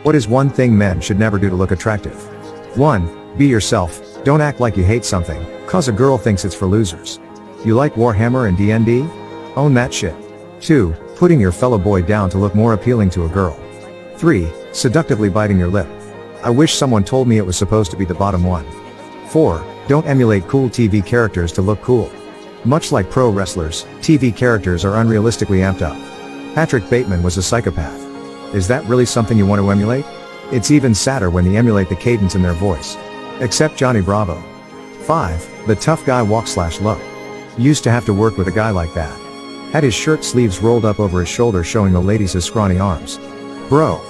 What is one thing men should never do to look attractive? 1. Be yourself. Don't act like you hate something, cause a girl thinks it's for losers. You like Warhammer and D&D? Own that shit. 2. Putting your fellow boy down to look more appealing to a girl. 3. Seductively biting your lip. I wish someone told me it was supposed to be the bottom one. 4. Don't emulate cool TV characters to look cool. Much like pro wrestlers, TV characters are unrealistically amped up. Patrick Bateman was a psychopath. Is that really something you want to emulate? It's even sadder when they emulate the cadence in their voice. Except Johnny Bravo. 5. The tough guy walk/low. Used to have to work with a guy like that. Had his shirt sleeves rolled up over his shoulder showing the ladies his scrawny arms. Bro.